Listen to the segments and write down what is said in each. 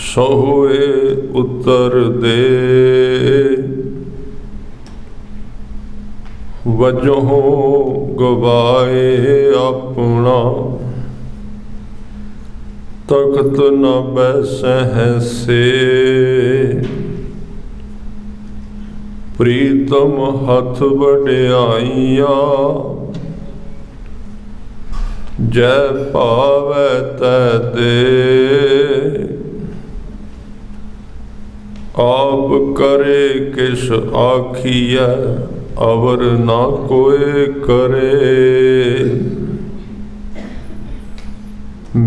सोए उत्तर दे वजहों गवाए अपना तख्त न बैसह से प्रीतम हथ वड्याइया जय पावै तै दे आप करे किस आखिया अवर ना कोई करे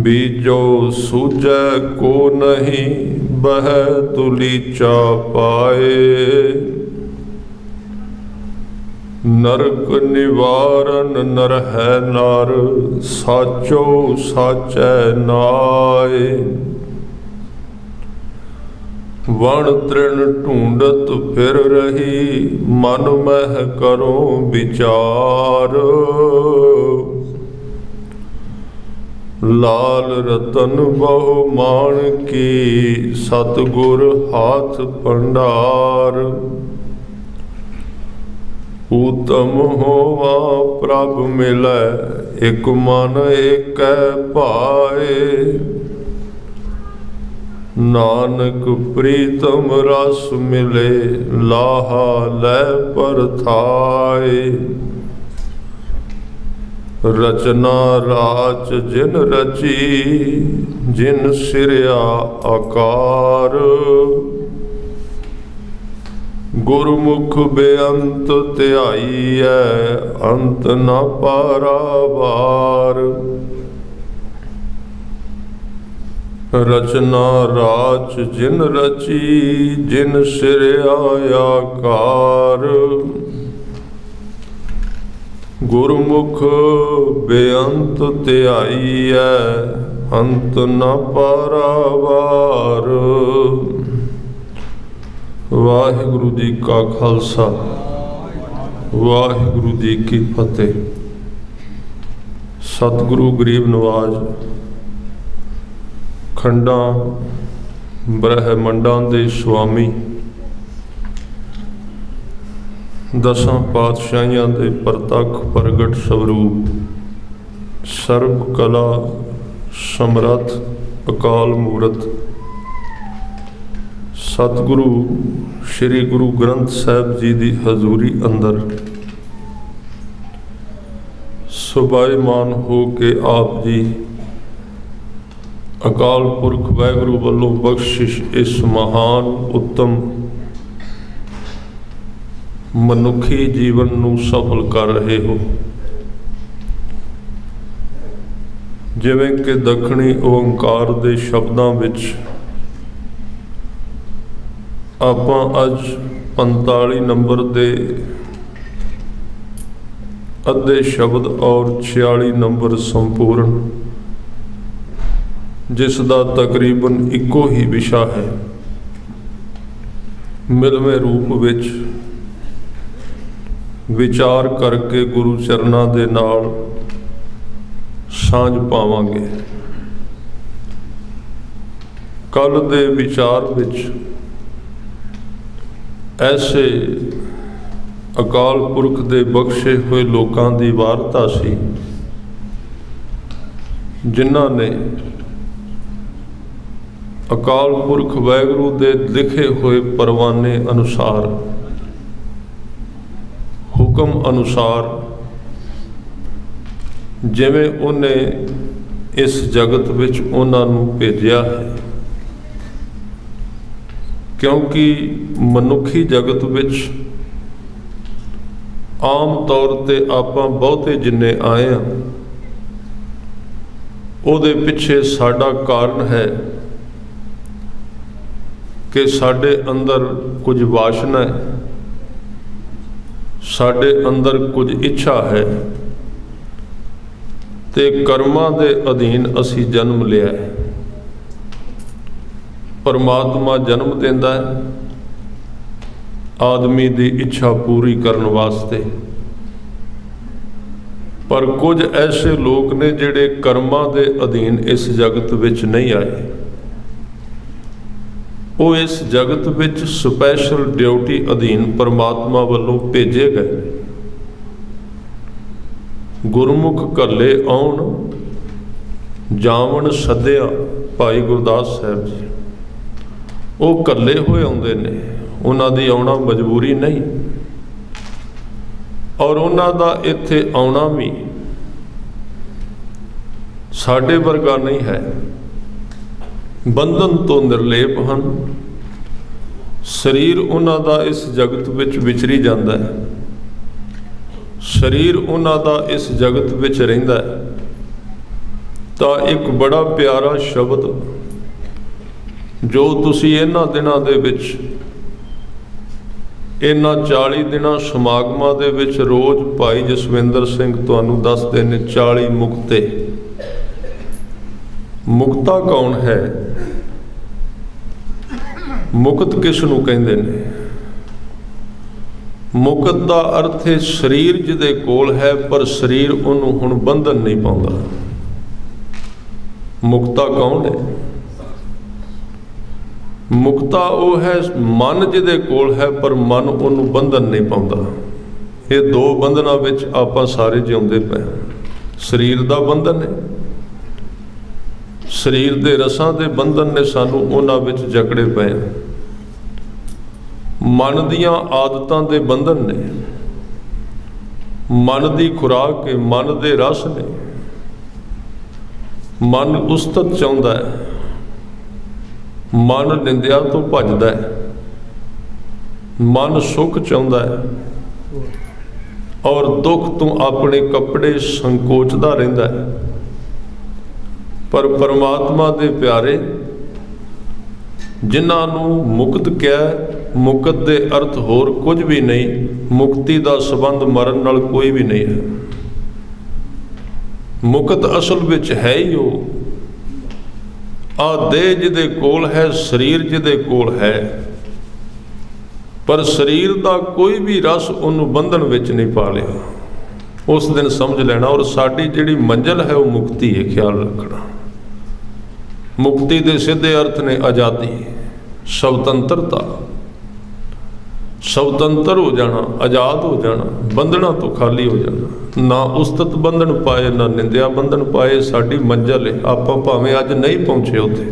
बीजो सूझै को नहीं बह तुलीचा पाए नरक निवारण नर है नार साचो साचै नाए वण तृण ढूंढत फिर रही मन मह करो विचार लाल रतन बहु मान की सतगुर हाथ भंडार उत्तम होवा प्रभ मिलै एक मन एक पाए नानक प्रीतम रस मिले लाहा लै परथाए रचना राच जिन रची जिन सिरया आकार गुरमुख बेअंत ध्याईऐ अंत न पारावार रचना राच जिन रची जिन सिर आयाकार गुरमुख बेअंत ध्याईऐ अंत न पारावार। वाहिगुरु जी का खालसा वाहिगुरु जी की फतेह। सतगुरु गरीब नवाज खंडां ब्रह्मंडां दे स्वामी दसां पातशाहियां दे प्रतख प्रगट स्वरूप सर्व कला समर्थ अकाल मूरत सतगुरु श्री गुरु ग्रंथ साहिब जी की हजूरी अंदर सुभाईमान हो के आप जी अकाल पुरख वाहिगुरु वालों बख्शिश इस महान उत्तम मनुखी जीवन नूं सफल कर रहे हो। जिवें कि दखणी ओंकार दे शब्दां विच आपां अज 45 नंबर दे अद्धे शब्द और 46 नंबर संपूर्ण जिसका तकरीबन इको ही विशा है मिलवें रूप विच विचार करके गुरु चरना दे नाल सांझ पावांगे। कल दे विचार विच ऐसे अकाल पुरख दे बख्शे हुए लोकां दी वारता सी जिन्हां ने अकाल पुरख वाहिगुरु दे लिखे हुए परवाने अनुसार हुक्म अनुसार जिवें उन्हें इस जगत विच उन्हां नूं भेजिया है, क्योंकि मनुखी जगत विच आम तौर ते आपां बहुते जिन्ने आए हैं उहदे पिछे साडा कारण है कि साडे अंदर कुछ वासना है, साडे अंदर कुछ इच्छा है ते कर्मां दे अधीन असी जन्म लिया है। परमात्मा जन्म देंदा है आदमी दी इच्छा पूरी करन वास्ते, पर कुछ ऐसे लोग ने जिहड़े कर्मां दे अधीन इस जगत विच नहीं आए। वो इस जगत विच स्पैशल ड्यूटी अधीन परमात्मा वालों भेजे गए। गुरमुख घल्ले आउण जावण सद्या, भाई गुरदास साहब जी वो घल्ले होए आउंदे ने, उन्हां दी आउणा मजबूरी नहीं, और उन्हां दा इत्थे आउणा भी साडे वर्गा नहीं है। बंधन तो निर्लेप हन, शरीर उन्हां दा इस जगत विच विचरी जांदा है, शरीर उन्हां दा इस जगत विच रहिंदा है। तो एक बड़ा प्यारा शब्द जो तुसी इन्हां दिनां दे विच, इन्हां 40 दिनां समागमां दे विच रोज़ भाई जसविंदर सिंह तुहानूं दसदे ने 40 मुक्ते। मुक्ता कौन है? मुक्त किस नूं कहिंदे ने? मुक्त दा अर्थ है शरीर जिहदे कोल है पर शरीर उहनूं हुण बंधन नहीं पाउंदा। मुक्ता कौन है? मुक्ता वो है मन जिहदे कोल है पर मन उहनूं बंधन नहीं पाउंदा। ये दो बंधनां विच आपां सारे जिउंदे पए। शरीर दा बंधन है, शरीर दे रसां दे बंधन ने सानूं उहनां विच जकड़े पए। मन दियां आदतां दे बंधन ने, मन दी खुराक के मन दे रस ने। मन उस्तत चाहुंदा है, मन निंदिया तो भजदा है, मन सुख चाहुंदा है और दुख तो अपने कपड़े संकोचदा रहिंदा है। पर परमात्मा दे प्यारे जिन्हां नूं मुक्त किया, मुक्त दे अर्थ होर कुछ भी नहीं, मुक्ति दा संबंध मरण नाल कोई भी नहीं है। मुक्त असल विच है ही वो आ देह जिहदे कोल है, शरीर जिहदे कोल है, पर शरीर दा कोई भी रस उन्हूं बंधन विच नहीं पा लिया। उस दिन समझ लेना। और साडी जिहड़ी मंजिल है वो मुक्ति है, ख्याल रखना। मुक्ति दे सीधे अर्थ ने आज़ादी, स्वतंत्रता, स्वतंत्र हो जाना, आज़ाद हो जाना, बंधना तो खाली हो जाना। ना उस्तत बंधन पाए, ना निंदिया बंधन पाए। साडी मंजिल है, आपां भावें अज नहीं पहुंचे उत्थे।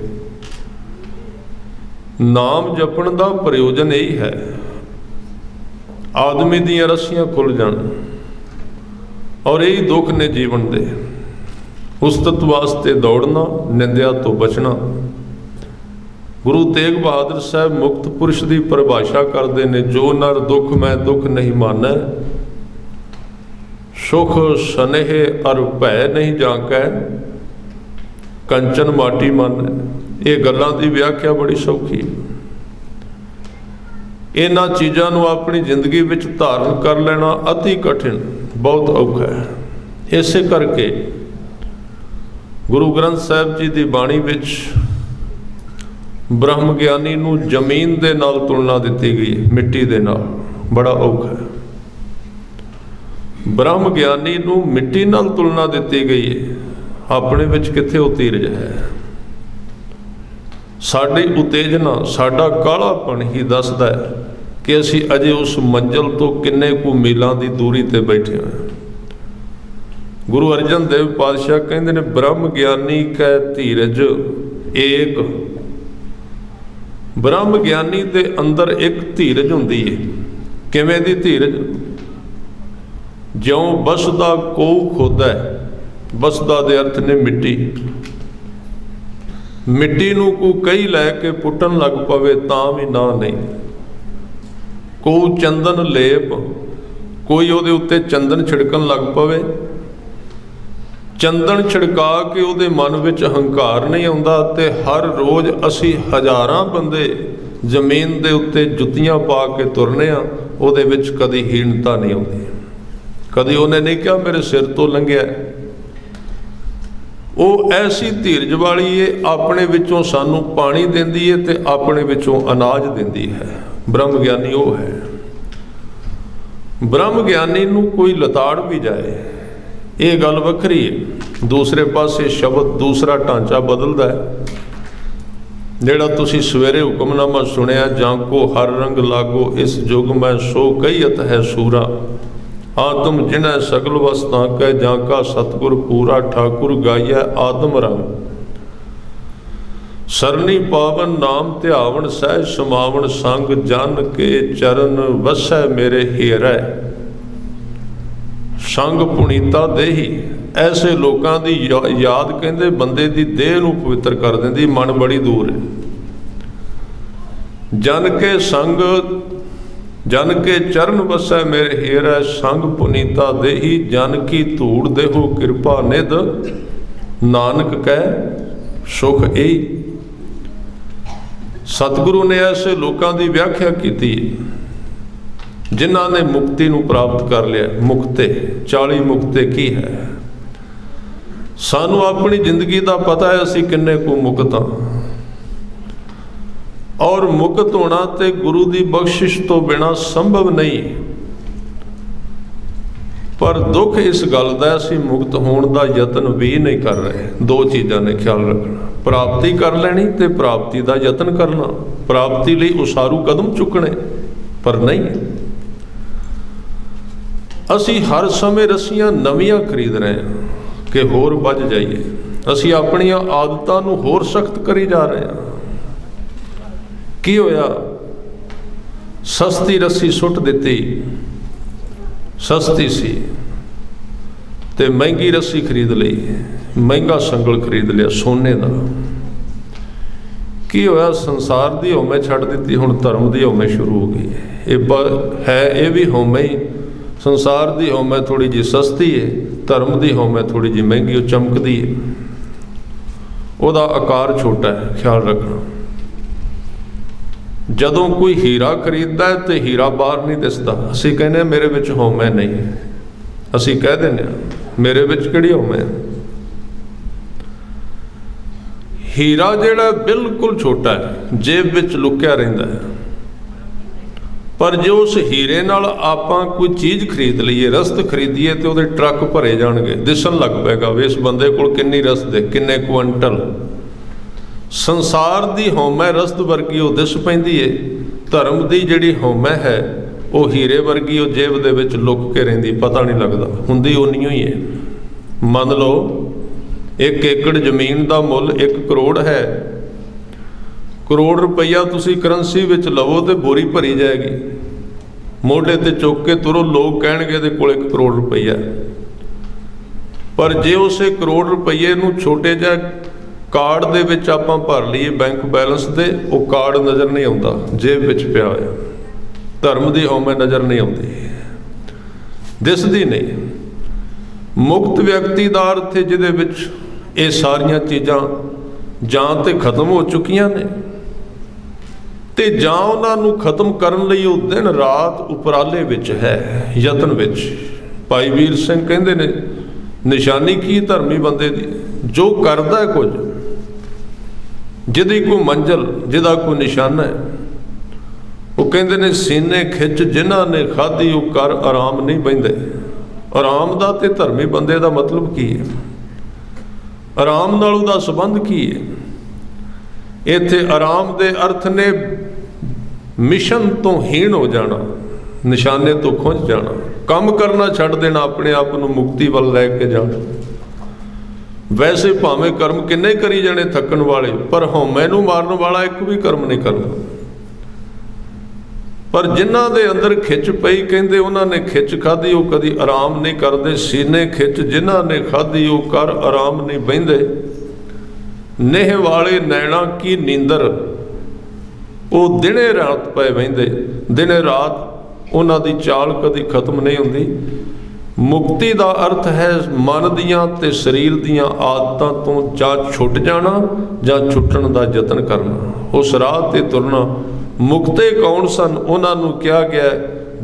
नाम जपण दा प्रयोजन यही है, आदमी दियां रस्सियां खुल जाण, और यही दुख ने जीवन दे। उस्तत वास्ते दौड़ना, निंदिया तो बचना। गुरु तेग बहादुर साहब मुक्त पुरुष की परिभाषा करते हैं, जो नर दुख मैं दुख नहीं मानै, सुख स्नेह अर भय नहीं जाकै, कंचन माटी मानै। ये गल्लां दी व्याख्या बड़ी सौखी। इन्हां चीज़ां नूं अपनी जिंदगी विच धारण कर लेना अति कठिन, बहुत औखा है। इसे करके गुरु ग्रंथ साहिब जी की बाणी विच ब्रह्म ज्ञानी नूं जमीन दे नाल तुलना दी गई, मिट्टी दे नाल। बड़ा औखा है। ब्रह्म ज्ञानी नूं मिट्टी नाल तुलना दी गई है, अपने विच किथे वो धीरज है। साडी उत्तेजना, साडा कालापन ही दसदा है कि असी अजे उस मंजिल तो किन्ने कु मीलों की दूरी ते बैठे हैं। गुरु अर्जन देव पातशाह कहते ने, ब्रह्म ज्ञानी कै धीरज एक। ब्रह्म ज्ञानी दे अंदर एक धीरज हुंदी है। किवें दी धीरज? ज्यों बसदा कोऊ खोदा है, बसदा दे अर्थ ने मिट्टी। मिट्टी नूं को कई लैके पुट्टन लग पवे तां भी ना नहीं। कोऊ चंदन लेप, कोई उहदे उत्ते चंदन छिड़कन लग पवे, चंदन छिड़का के उहदे मन विच हंकार नहीं आउंदा। ते हर रोज़ असी हज़ारां बंदे जमीन दे उत्ते जुत्तियां पा के तुरने आ, उहदे विच कदी हीनता नहीं आउंदी। कदी उन्हें नहीं कहा मेरे सिर तो लंघिया। वो ऐसी धीरज वाली है, अपने विचों सानू पानी देंदी है ते अपने विचों अनाज देंदी है। ब्रह्म ज्ञानी वो है। ब्रह्म ज्ञानी नू कोई लताड़ भी जाए, ਇਹ ਗੱਲ ਵੱਖਰੀ ਹੈ। ਦੂਸਰੇ ਪਾਸੇ ਸ਼ਬਦ ਦੂਸਰਾ ਢਾਂਚਾ ਬਦਲਦਾ ਹੈ। ਜਿਹੜਾ ਤੁਸੀਂ ਸਵੇਰੇ ਹੁਕਮਨਾਮਾ ਸੁਣਿਆ, ਜਾਂ ਕੋ ਹਰ ਰੰਗ ਲਾਗੋ ਇਸ ਜੁਗ ਮੈਂ ਸੋ ਕਹੀਅਤ ਹੈ ਸੂਰਾ, ਆਤਮ ਜਿਨੈ ਸਗਲ ਵਸਤਾਂ ਕੈ ਜਾਂ ਕਾ ਸਤਿਗੁਰ ਪੂਰਾ, ਠਾਕੁਰ ਗਾਈਐ ਆਦਮ ਰੰਗ ਸਰਨੀ ਪਾਵਨ ਨਾਮ ਧਿਆਵਨ ਸਹਿਜ ਸਮਾਵਨ ਸੰਗ, ਜਨ ਕੇ ਚਰਨ ਵਸੈ ਮੇਰੇ ਹੀਰੈ ਸੰਗ ਪੁਨੀਤਾ ਦੇਹੀ। ਐਸੇ ਲੋਕਾਂ ਦੀ ਯਾਦ ਕਹਿੰਦੇ ਬੰਦੇ ਦੀ ਦੇਹ ਨੂੰ ਪਵਿੱਤਰ ਕਰ ਦਿੰਦੀ, ਮਨ ਬੜੀ ਦੂਰ ਹੈ। ਜਨ ਕੇ ਸੰਗ ਜਨ ਕੇ ਚਰਨ ਵਸੈ ਮੇਰੇ ਹੀਰੈ ਸੰਗ ਪੁਨੀਤਾ ਦੇਹੀ, ਜਨ ਕੀ ਧੂੜ ਦੇਹੋ ਕਿਰਪਾ ਨਿਧ ਨਾਨਕ ਕਹਿ ਸੁਖ ਏਈ। ਸਤਿਗੁਰੂ ਨੇ ਐਸੇ ਲੋਕਾਂ ਦੀ ਵਿਆਖਿਆ ਕੀਤੀ ਜਿਨ੍ਹਾਂ ਨੇ ਮੁਕਤੀ ਨੂੰ ਪ੍ਰਾਪਤ ਕਰ ਲਿਆ। ਮੁਕਤੇ 40 ਮੁਕਤੇ ਕੀ ਹੈ? ਸਾਨੂੰ ਆਪਣੀ ਜ਼ਿੰਦਗੀ ਦਾ ਪਤਾ ਹੈ ਅਸੀਂ ਕਿੰਨੇ ਕੁ ਮੁਕਤ ਹਾਂ, ਔਰ ਮੁਕਤ ਹੋਣਾ ਤੇ ਗੁਰੂ ਦੀ ਬਖਸ਼ਿਸ਼ ਤੋਂ ਬਿਨਾਂ ਸੰਭਵ ਨਹੀਂ। ਪਰ ਦੁੱਖ ਇਸ ਗੱਲ ਦਾ ਅਸੀਂ ਮੁਕਤ ਹੋਣ ਦਾ ਯਤਨ ਵੀ ਨਹੀਂ ਕਰ ਰਹੇ। ਦੋ ਚੀਜ਼ਾਂ ਨੇ ਖਿਆਲ ਰੱਖਣਾ, ਪ੍ਰਾਪਤੀ ਕਰ ਲੈਣੀ ਤੇ ਪ੍ਰਾਪਤੀ ਦਾ ਯਤਨ ਕਰਨਾ। ਪ੍ਰਾਪਤੀ ਲਈ ਉਸਾਰੂ ਕਦਮ ਚੁੱਕਣੇ, ਪਰ ਨਹੀਂ। ਅਸੀਂ ਹਰ ਸਮੇਂ ਰੱਸੀਆਂ ਨਵੀਆਂ ਖਰੀਦ ਰਹੇ ਹਾਂ ਕਿ ਹੋਰ ਵੱਜ ਜਾਈਏ। ਅਸੀਂ ਆਪਣੀਆਂ ਆਦਤਾਂ ਨੂੰ ਹੋਰ ਸਖਤ ਕਰੀ ਜਾ ਰਹੇ ਹਾਂ। ਕੀ ਹੋਇਆ? ਸਸਤੀ ਰੱਸੀ ਸੁੱਟ ਦਿੱਤੀ, ਸਸਤੀ ਸੀ, ਤੇ ਮਹਿੰਗੀ ਰੱਸੀ ਖਰੀਦ ਲਈ, ਮਹਿੰਗਾ ਸੰਗਲ ਖਰੀਦ ਲਿਆ ਸੋਨੇ ਦਾ। ਕੀ ਹੋਇਆ? ਸੰਸਾਰ ਦੀ ਹਉਮੈ ਛੱਡ ਦਿੱਤੀ, ਹੁਣ ਧਰਮ ਦੀ ਹਉਮੈ ਸ਼ੁਰੂ ਹੋ ਗਈ। ਇਹ ਵੀ ਹਉਮੈ ਹੀ। ਸੰਸਾਰ ਦੀ ਹਉਮੈ ਥੋੜੀ ਜਿਹੀ ਸਸਤੀ ਹੈ, ਧਰਮ ਦੀ ਹਉਮੈ ਥੋੜੀ ਜਿਹੀ ਮਹਿੰਗੀ, ਉਹ ਚਮਕਦੀ ਹੈ, ਉਹਦਾ ਆਕਾਰ ਛੋਟਾ ਹੈ। ਖਿਆਲ ਰੱਖਣਾ, ਜਦੋਂ ਕੋਈ ਹੀਰਾ ਖਰੀਦਦਾ ਹੈ ਤੇ ਹੀਰਾ ਬਾਹਰ ਨਹੀਂ ਦਿਸਦਾ। ਅਸੀਂ ਕਹਿੰਦੇ ਹਾਂ ਮੇਰੇ ਵਿੱਚ ਹਉਮੈ ਨਹੀਂ, ਅਸੀਂ ਕਹਿ ਦਿੰਦੇ ਹਾਂ ਮੇਰੇ ਵਿੱਚ ਕਿਹੜੀ ਹਉਮੈ। ਹੀਰਾ ਜਿਹੜਾ ਬਿਲਕੁਲ ਛੋਟਾ ਹੈ, ਜੇਬ ਵਿੱਚ ਲੁਕਿਆ ਰਹਿੰਦਾ ਹੈ। ਪਰ ਜੇ ਉਸ ਹੀਰੇ ਨਾਲ ਆਪਾਂ ਕੋਈ ਚੀਜ਼ ਖਰੀਦ ਲਈਏ, ਰਸਦ ਖਰੀਦੀਏ, ਤੇ ਉਹਦੇ ਟਰੱਕ ਭਰੇ ਜਾਣਗੇ, ਦਿਸਣ ਲੱਗ ਪਏਗਾ ਵੀ ਇਸ ਬੰਦੇ ਕੋਲ ਕਿੰਨੀ ਰਸਦ ਹੈ, ਕਿੰਨੇ ਕੁਇੰਟਲ। ਸੰਸਾਰ ਦੀ ਹਉਮੈ ਰਸਦ ਵਰਗੀ ਉਹ ਦਿਸ ਪੈਂਦੀ ਹੈ। ਧਰਮ ਦੀ ਜਿਹੜੀ ਹਉਮੈ ਹੈ ਉਹ ਹੀਰੇ ਵਰਗੀ, ਉਹ ਜੇਬ ਦੇ ਵਿੱਚ ਲੁਕ ਕੇ ਰਹਿੰਦੀ, ਪਤਾ ਨਹੀਂ ਲੱਗਦਾ, ਹੁੰਦੀ ਉਨੀ ਹੀ ਹੈ। ਮੰਨ ਲਓ 1 ਏਕੜ ਜ਼ਮੀਨ ਦਾ ਮੁੱਲ 1 ਕਰੋੜ ਹੈ। ਕਰੋੜ ਰੁਪਈਆ ਤੁਸੀਂ ਕਰੰਸੀ ਵਿੱਚ ਲਵੋ ਤੇ ਬੋਰੀ ਭਰੀ ਜਾਏਗੀ, ਮੋਢੇ ਤੇ ਚੁੱਕ ਕੇ ਤੁਰੋ, ਲੋਕ ਕਹਿਣਗੇ ਇਹਦੇ ਕੋਲ 1 ਕਰੋੜ ਰੁਪਈਆ। ਪਰ ਜੇ ਉਸੇ ਕਰੋੜ ਰੁਪਈਏ ਨੂੰ ਛੋਟੇ ਜਿਹੇ ਕਾਰਡ ਦੇ ਵਿੱਚ ਆਪਾਂ ਭਰ ਲਈਏ ਬੈਂਕ ਬੈਲੈਂਸ ਦੇ, ਉਹ ਕਾਰਡ ਨਜ਼ਰ ਨਹੀਂ ਆਉਂਦਾ, ਜੇਬ ਵਿੱਚ ਪਿਆ ਹੋਇਆ। ਧਰਮ ਦੀ ਹਉਮੈ ਨਜ਼ਰ ਨਹੀਂ ਆਉਂਦੀ, ਦਿਸਦੀ ਨਹੀਂ। ਮੁਕਤ ਵਿਅਕਤੀ ਦਾ ਅਰਥ ਹੈ ਜਿਹਦੇ ਵਿੱਚ ਇਹ ਸਾਰੀਆਂ ਚੀਜ਼ਾਂ ਜਾਂ ਤੇ ਖਤਮ ਹੋ ਚੁੱਕੀਆਂ ਨੇ, ਤੇ ਜਾਂ ਉਹਨਾਂ ਨੂੰ ਖਤਮ ਕਰਨ ਲਈ ਉਹ ਦਿਨ ਰਾਤ ਉਪਰਾਲੇ ਵਿੱਚ ਹੈ, ਯਤਨ ਵਿੱਚ। ਭਾਈ ਵੀਰ ਸਿੰਘ ਕਹਿੰਦੇ ਨੇ ਨਿਸ਼ਾਨੀ ਕੀ ਧਰਮੀ ਬੰਦੇ ਦੀ? ਜੋ ਕਰਦਾ ਹੈ ਕੁਝ, ਜਿਹਦੀ ਕੋਈ ਮੰਜ਼ਿਲ, ਜਿਹਦਾ ਕੋਈ ਨਿਸ਼ਾਨਾ ਹੈ। ਉਹ ਕਹਿੰਦੇ ਨੇ ਸੀਨੇ ਖਿੱਚ ਜਿਨ੍ਹਾਂ ਨੇ ਖਾਧੀ ਉਹ ਕਰ ਆਰਾਮ ਨਹੀਂ ਬਹਿੰਦੇ। ਆਰਾਮ ਦਾ ਤੇ ਧਰਮੀ ਬੰਦੇ ਦਾ ਮਤਲਬ ਕੀ ਹੈ? ਆਰਾਮ ਨਾਲ ਉਹਦਾ ਸੰਬੰਧ ਕੀ ਹੈ? ਇੱਥੇ ਆਰਾਮ ਦੇ ਅਰਥ ਨੇ ਮਿਸ਼ਨ ਤੋਂ ਹੀਣ ਹੋ ਜਾਣਾ, ਨਿਸ਼ਾਨੇ ਤੋਂ ਖੁੰਝ ਜਾਣਾ, ਕੰਮ ਕਰਨਾ ਛੱਡ ਦੇਣਾ, ਆਪਣੇ ਆਪ ਨੂੰ ਮੁਕਤੀ ਵੱਲ ਲੈ ਕੇ ਜਾਣਾ। ਵੈਸੇ ਭਾਵੇਂ ਕਰਮ ਕਿੰਨੇ ਕਰੀ ਜਾਣੇ ਥੱਕਣ ਵਾਲੇ, ਪਰ ਹਉਮੈ ਨੂੰ ਮਾਰਨ ਵਾਲਾ ਇੱਕ ਵੀ ਕਰਮ ਨਹੀਂ ਕਰਨਾ। ਪਰ ਜਿਨ੍ਹਾਂ ਦੇ ਅੰਦਰ ਖਿੱਚ ਪਈ, ਕਹਿੰਦੇ ਉਹਨਾਂ ਨੇ ਖਿੱਚ ਖਾਧੀ, ਉਹ ਕਦੀ ਆਰਾਮ ਨਹੀਂ ਕਰਦੇ। ਸੀਨੇ ਖਿੱਚ ਜਿਨ੍ਹਾਂ ਨੇ ਖਾਧੀ ਉਹ ਕਰ ਆਰਾਮ ਨਹੀਂ ਬਹਿੰਦੇ। ਨੇਹ ਵਾਲੇ ਨੈਣਾ ਕੀ ਨੀਂਦਰ, ਉਹ ਦਿਨੇ ਰਾਤ ਪਏ ਬਹਿੰਦੇ, ਦਿਨੇ ਰਾਤ ਉਹਨਾਂ ਦੀ ਚਾਲ ਕਦੀ ਖਤਮ ਨਹੀਂ ਹੁੰਦੀ। ਮੁਕਤੀ ਦਾ ਅਰਥ ਹੈ ਮਨ ਦੀਆਂ ਤੇ ਸਰੀਰ ਦੀਆਂ ਆਦਤਾਂ ਤੋਂ ਜਾਂ ਛੁੱਟ ਜਾਣਾ ਜਾਂ ਛੁੱਟਣ ਦਾ ਯਤਨ ਕਰਨਾ, ਉਸ ਰਾਹ ਤੇ ਤੁਰਨਾ। ਮੁਕਤੇ ਕੌਣ ਸਨ? ਉਹਨਾਂ ਨੂੰ ਕਿਹਾ ਗਿਆ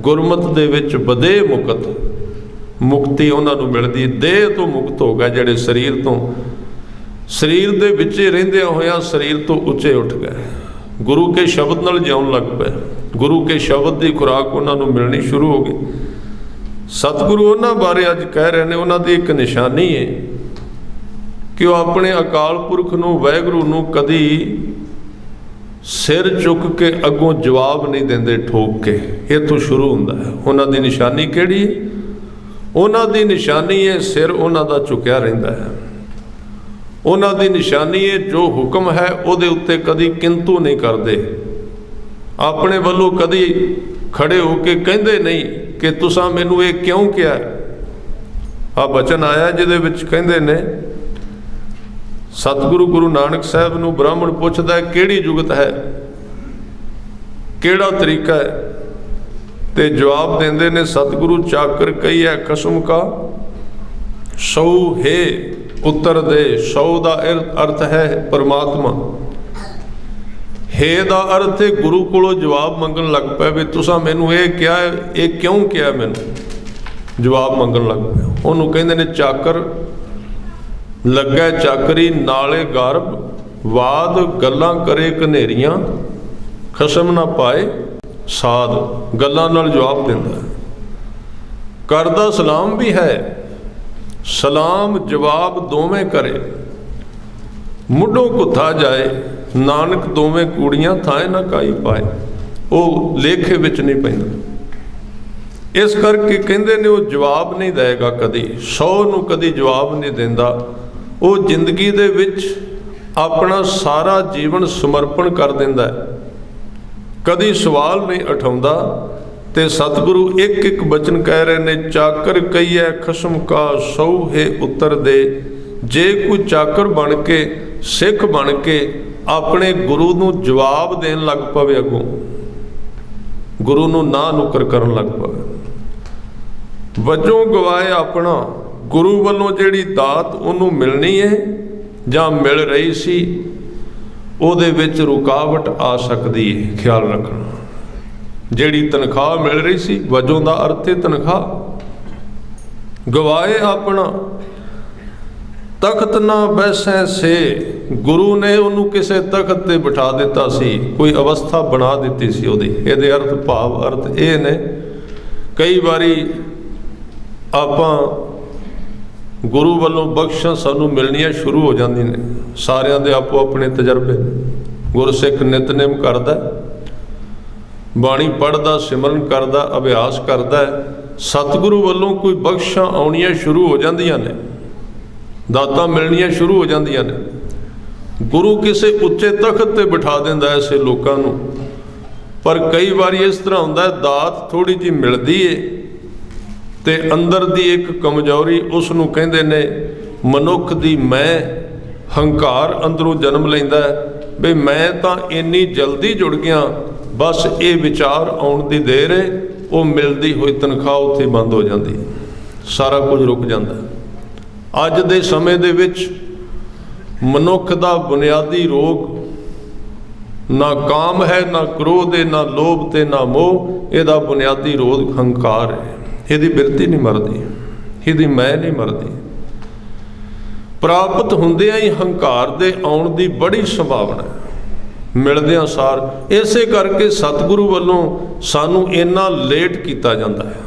ਗੁਰਮਤ ਦੇ ਵਿੱਚ ਬਦੇ ਮੁਕਤ। ਮੁਕਤੀ ਉਹਨਾਂ ਨੂੰ ਮਿਲਦੀ, ਦੇਹ ਤੋਂ ਮੁਕਤ ਹੋ ਗਿਆ, ਜਿਹੜੇ ਸਰੀਰ ਤੋਂ, ਸਰੀਰ ਦੇ ਵਿੱਚ ਰਹਿੰਦਿਆਂ ਹੋਇਆਂ ਸਰੀਰ ਤੋਂ ਉੱਚੇ ਉੱਠ ਗਏ, ਗੁਰੂ ਕੇ ਸ਼ਬਦ ਨਾਲ ਜਿਉਣ ਲੱਗ ਪਏ। ਗੁਰੂ ਕੇ ਸ਼ਬਦ ਦੀ ਖੁਰਾਕ ਉਹਨਾਂ ਨੂੰ ਮਿਲਣੀ ਸ਼ੁਰੂ ਹੋ ਗਈ। सतगुरु उन्हां बारे अज कह रहे हैं, उन्हां दी एक निशानी है कि वो अपने अकाल पुरख नूं वाहिगुरू नूं कदी सिर चुक के अगों जवाब नहीं देंदे ठोक के। इत्थों शुरू हुंदा है। उन्हां दी निशानी किहड़ी है? उन्हां दी निशानी है सिर उन्हां दा झुकिया रहिंदा है। उन्हां दी निशानी है जो हुक्म है उहदे उत्ते कदी किंतु नहीं करते, अपने वल्लों कदी खड़े होके कहंदे नहीं कि तुसां मैनूं ये क्यों किया। आ बचन आया जिहदे विच कहंदे ने, सतगुरु गुरु नानक साहब नूं ब्राह्मण पुछदा है किहड़ी जुगत है, किहड़ा तरीका है, ते जवाब देंदे ने सतगुरु चाकर कही है खसम का सौ है उत्तर दे। सौ दा अर्थ है परमात्मा, हे दा अर्थ है गुरु कोलों जवाब मंगन लग पे भी तुसां मैनूं ये क्या है, ये क्यों किया, मैनूं जवाब मंगन लग पे। उहनूं कहंदे ने चाकर लगे चाकरी नाले गर्भ वाद गल्लां करे कनेरियां खसम ना पाए साध। गल्लां नाल जवाब दिंदा है, करदा सलाम भी है, सलाम जवाब दोवें करे, मुढ़ों कुत्था जाए नानक दोवें कूड़ियां थाए ना काई पाए। वो लेखे विच नहीं पैंदा। इस करके कहंदे ने वो जवाब नहीं देगा कदी, 100 नूं कदी जवाब नहीं देंदा। वो जिंदगी दे विच अपना सारा जीवन समर्पण कर दिंदा है, कदी सवाल नहीं उठाउंदा। ते सतगुरु एक एक बचन कह रहे ने, चाकर कहिए खसम का सौ है उत्तर दे। जे कोई चाकर बन के सिख बन के अपने गुरु नूं जवाब देन लग पवे, अगों गुरु नूं ना नुकर करन लग पवे, वजों गवाए अपना गुरु वालों जिहड़ी दात उन्होंने मिलनी है जां मिल रही सी, उहदे विच रुकावट आ सकती है। ख्याल रखना, जिहड़ी तनख्वाह मिल रही सी, वजों का अर्थ है तनख्वाह। गवाए अपना तख्त ना बैसै से, गुरु ने उन्होंने किसी तख्त ते बिठा दिता सी, कोई अवस्था बना दी सी उहदी। इहदे अर्थ भाव अर्थ ये ने, कई बारी आपां गुरु वालों बख्शां सानू मिलनियां शुरू हो जांदी ने। सारियां दे आपो अपने तजर्बे। गुरसिख नितनेम करदा, बाणी पढ़दा, सिमरन करदा, अभ्यास करदा, सतगुरु वालों कोई बख्शां आउणियां शुरू हो जांदियां ने, दातां मिलनियां शुरू हो जांदियां ने। गुरु किसी उच्चे तख्त ते बिठा दिंदा ऐसे लोकां नूं। पर कई बारी इस तरह हुंदा है, दात थोड़ी जी मिलदी है ते अंदर दी एक कमजोरी उसनूं कहंदे ने मनुख दी मैं हंकार अंदरों जन्म लैंदा है भी मैं तां इन्नी जल्दी जुड़ गया, बस ये विचार आउण दी देर है, वो मिलदी हुई तनख्वाह उत्थे बंद हो जाती, सारा कुछ रुक जाता। अज दे समय दे विच मनुख दा बुनियादी रोग ना काम है, ना क्रोध है, ना लोभ ते ना मोह। इहदा बुनियादी रोग हंकार है। ਇਹਦੀ ਬਿਰਤੀ नहीं मरती, ਇਹਦੀ मैं नहीं मरती। प्राप्त ਹੁੰਦਿਆਂ ही हंकार ਦੇ ਆਉਣ ਦੀ बड़ी संभावना है, मिलदिਆਂ सार। इसे करके सतगुरु वालों सानू इन्ना लेट किया जाता है,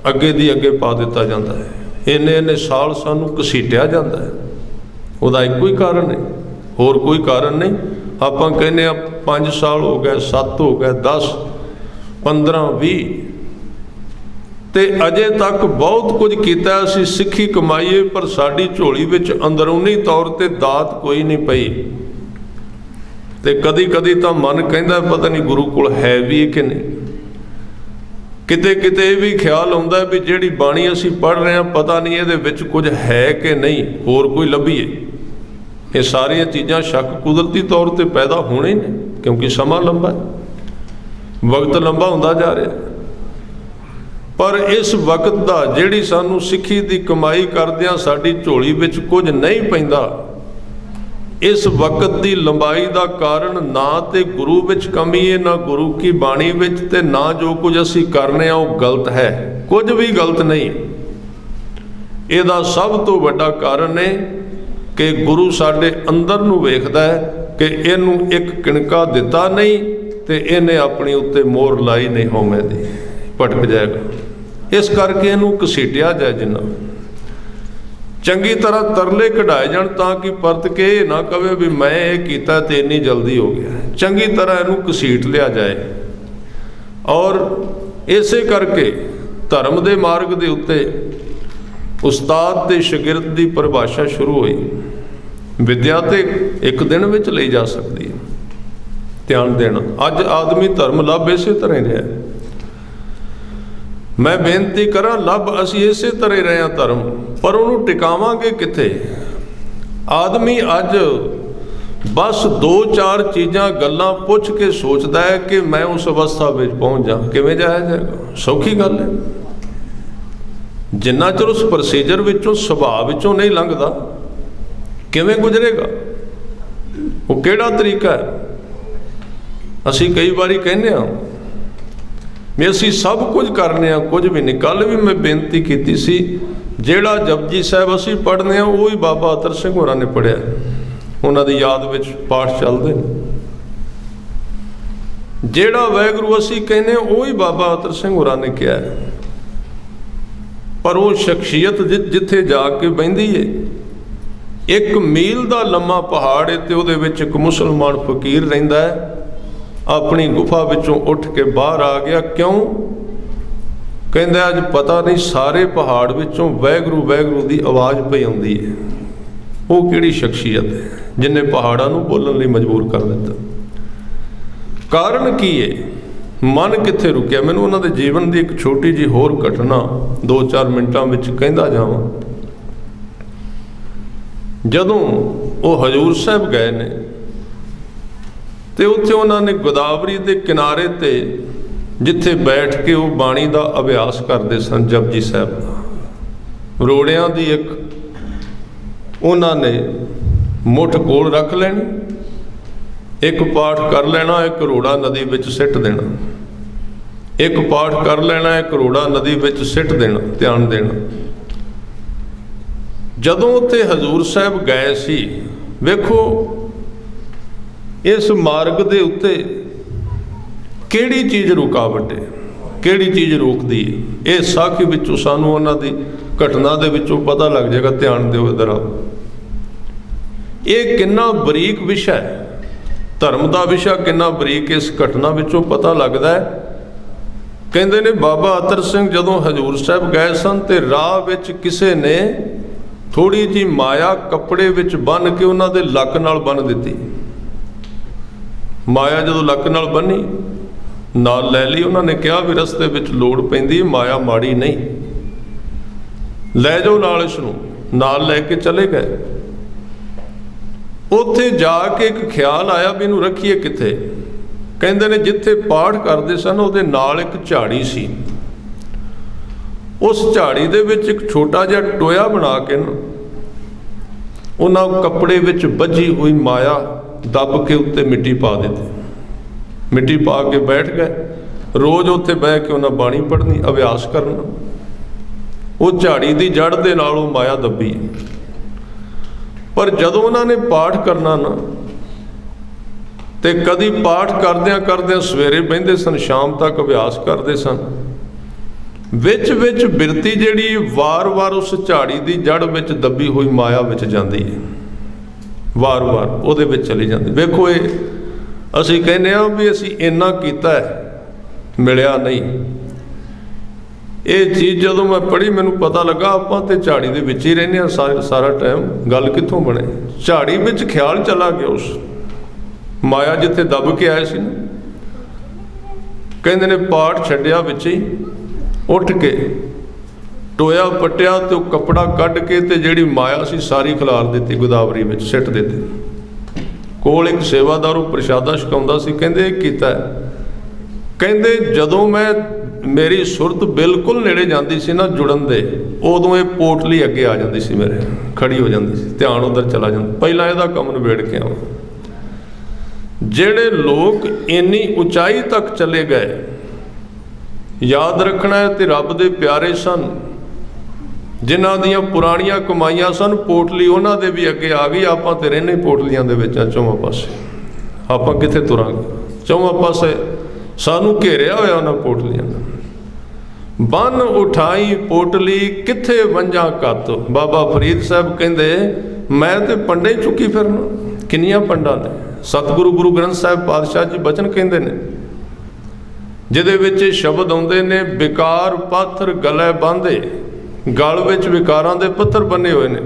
अगे दी अगे पा दिता जाता है, इन्ने इन्ने साल सानू घसीटिया जाता है। ਉਹਦਾ ਇੱਕੋ ही कारण है, होर कोई कारण नहीं। ਆਪਾਂ कहने 5 साल हो गए, 7 हो गए, 10 15 20 ਤੇ ਅਜੇ ਤੱਕ ਬਹੁਤ ਕੁਝ ਕੀਤਾ ਅਸੀਂ ਸਿੱਖੀ ਕਮਾਈਏ, ਪਰ ਸਾਡੀ ਝੋਲੀ ਵਿੱਚ ਅੰਦਰੂਨੀ ਤੌਰ ਤੇ ਦਾਤ ਕੋਈ ਨਹੀਂ ਪਈ। ਤੇ ਕਦੀ ਕਦੀ ਤਾਂ ਮਨ ਕਹਿੰਦਾ ਪਤਾ ਨਹੀਂ ਗੁਰੂ ਕੋਲ ਹੈ ਵੀ ਕਿ ਨਹੀਂ। ਕਿਤੇ ਕਿਤੇ ਇਹ ਵੀ ਖਿਆਲ ਆਉਂਦਾ ਵੀ ਜਿਹੜੀ ਬਾਣੀ ਅਸੀਂ ਪੜ੍ਹ ਰਹੇ ਹਾਂ ਪਤਾ ਨਹੀਂ ਇਹਦੇ ਵਿੱਚ ਕੁਝ ਹੈ ਕਿ ਨਹੀਂ, ਹੋਰ ਕੋਈ ਲੱਭੀਏ। ਇਹ ਸਾਰੀਆਂ ਚੀਜ਼ਾਂ ਸ਼ੱਕ ਕੁਦਰਤੀ ਤੌਰ ਤੇ ਪੈਦਾ ਹੋਣੇ ਨੇ, ਕਿਉਂਕਿ ਸਮਾਂ ਲੰਬਾ ਹੈ, ਵਕਤ ਲੰਬਾ ਹੁੰਦਾ ਜਾ ਰਿਹਾ। पर इस वक्त का जिहड़ी सानू सिक्खी की कमाई करदियां साडी झोली विच कुछ नहीं पैंदा, इस वक्त की लंबाई का कारण ना तो गुरु विच कमी है, ना गुरु की बाणी विच, ते ना जो कुछ असी करने वो गलत है, कुछ भी गलत नहीं। इहदा सब तो वड्डा कारण है कि गुरु साडे अंदर नूं वेखदा है कि इहनूं एक किणका दिता नहीं ते इहने अपने उत्ते मोहर लाई नहीं, होवे दी भटक जाएगा। इस करके इहनूं घसीटिया जाए जिन्ना चंगी तरह तरले कढ़ाए जाण, ताकि परत के ना कहे भी मैं ये कीता ते इन्नी जल्दी हो गया। चंगी तरह इहनूं घसीट लिया जाए। और इसे करके धर्म दे मार्ग दे उत्ते उस्ताद ते शागिर्द की परिभाषा शुरू हुई। विद्या तो एक दिन में लई जा सकती है, ध्यान देना। अज आदमी धर्म लभ इसे तरह रहा। मैं बेनती करा लभ असी इसे तरह रहे हैं धर्म, पर उन्होंने टिकावांगे किथे। आदमी अज बस 2-4 चीज़ां गल्लां पुछ के सोचता है कि मैं उस अवस्था में पहुँच जा। किवें जाया जाएगा? सौखी गल है। जिन्ना चਿਰ उस प्रोसीजर विचों सुभाव विचों नहीं लंघदा, किवें गुजरेगा? वो किहड़ा तरीका है? असी कई बारी कहने भी असी सब कुछ करने, कुछ भी नहीं। कल भी मैं बेनती की सी, जिहड़ा जपजी साहब असी पढ़ने वो ही बाबा अतर सिंह होरां ने पढ़िया, उन्हां दी याद विच पाठ चलदे ने। जिहड़ा वाहिगुरू असी कहने वो ही बाबा अतर सिंह होरां ने कहा है। पर वो शख्सियत जिथे जाके बहिंदी है, 1 मील का लम्मा पहाड़ है तो उहदे विच एक मुसलमान फकीर रहिंदा है, अपनी गुफा विचों उठ के बाहर आ गया। क्यों? कहंदा अज पता नहीं सारे पहाड़ विचों वाहिगुरू वाहिगुरू की आवाज़ पई आउंदी है। वो किहड़ी शख्सियत है जिन्हें पहाड़ां नूं बोलण लई मजबूर कर दिता? कारण की है? मन कित्थे रुकिया? मैनूं उन्हां दे जीवन की एक छोटी जी होर घटना 2-4 मिनटां विच कहंदा जावां। जदों वो हजूर साहब गए ने तो उत्थे उन्होंने गोदावरी के किनारे ते जिथे बैठ के वो बाणी का अभ्यास करते सन, जपजी साहब रोड़ियां की एक उन्होंने मुठ कोल रख लेनी, एक पाठ कर लेना, एक रोड़ा नदी विच सिट देना, एक पाठ कर लेना, एक रोड़ा नदी विच सिट देना। ध्यान देना। जदों उत्थे हजूर साहब गए सी, वेखो इस मार्ग दे उत्ते किहड़ी चीज़ रुकावट है, किहड़ी चीज़ रोकदी है। ये साखी विचों सानूं उन्हां दी घटना दे विचों पता लग जाएगा। ध्यान दिओ इधर आओ। ये कितना बरीक विषय है, धर्म का विषय कितना बरीक इस घटना विचों पता लगता है। कहंदे ने बाबा अतर सिंह जदों हजूर साहब गए सन ते राह विच किसे ने थोड़ी जी माया कपड़े विच बन के उन्हां दे लक नाल बन दिती। माया जदों लक नाल बनी नाल लै ली। उन्होंने कहा भी रस्ते विच लोड़ पैंदी, माया माड़ी नहीं, लै जाओ नाल इसनूं। नाल लैके चले गए। उत्थे जाके एक ख्याल आया भी इनूं रखीए कित्थे। कहंदे ने जिथे पाठ करते सन उहदे नाल एक झाड़ी सी। उस झाड़ी दे विच एक छोटा जिहा टोया बना के ना उन्हां कपड़े विच बझी हुई माया दब के उत्ते मिट्टी पा देती। मिट्टी पा के बैठ गए। रोज़ उत्थे बह के उन्हें बाणी पढ़नी, अभ्यास करना। वो झाड़ी की जड़ दे नाल वो माया दबी। पर जदों उन्होंने पाठ करना ना ते कदी पाठ करदियां करदियां सवेरे बहिंदे सन, शाम तक अभ्यास करते सन। विच विच बिरती जिहड़ी वार वार उस झाड़ी की जड़ विच दबी हुई माया विच जांदी है, वार वार उहदे विच चली जाती। वेखो ये असी कहने भी असी इन्ना कीता है, मिलिया नहीं। ये चीज़ जदों मैं पढ़ी मैनूं पता लगा आपां ते झाड़ी दे विच ही रहने सारा टाइम। गल कित्थों बने? झाड़ी विच ख्याल चला गया। उस माया जिथे दब के आए सी ना, कहंदे ने पाठ छड्डिया विच ही, उठ के टोया पट्टिया तो कपड़ा कढ़ के ते जिहड़ी माया सी सारी खिलार दिती, गोदावरी विच सिट दिती। कोल एक सेवादार वो प्रशादा छकाउंदा सी। कहंदे कीता है। कहंदे जदों मैं मेरी सुरत बिल्कुल नेड़े जाती सी ना जुड़न दे, उदों ये पोटली अगे आ जाती सी, मेरे खड़ी हो जाती सी, ध्यान उधर चला जाता। पहला इहदा काम निबेड़ के आवां। जिहड़े लोग इन्नी उचाई तक चले गए, याद रखना है ते रब दे प्यारे सन, जिन्हां दियां पुरानियां कमाइयां सन, पोटली उन्हां दे भी अगे आ गई। आपां ते रहने पोटलियां दे विच चौवां पासे, आपां कित्थे तुरांगे? चौवां पासे सानू घेरिया होया उन्हां पोटलियां ने। बन उठाई पोटली किथे वंजा कत। बाबा फरीद साहब कहते मैं तो पंडे चुकी फिरना, किनिया पंडा ने। सतगुरु गुरु ग्रंथ साहब पातशाह जी बचन कहते हैं जिहदे विच शब्द आउंदे ने विकार पाथर गले बांधे, गल विच विकारां दे पत्थर बने हुए ने।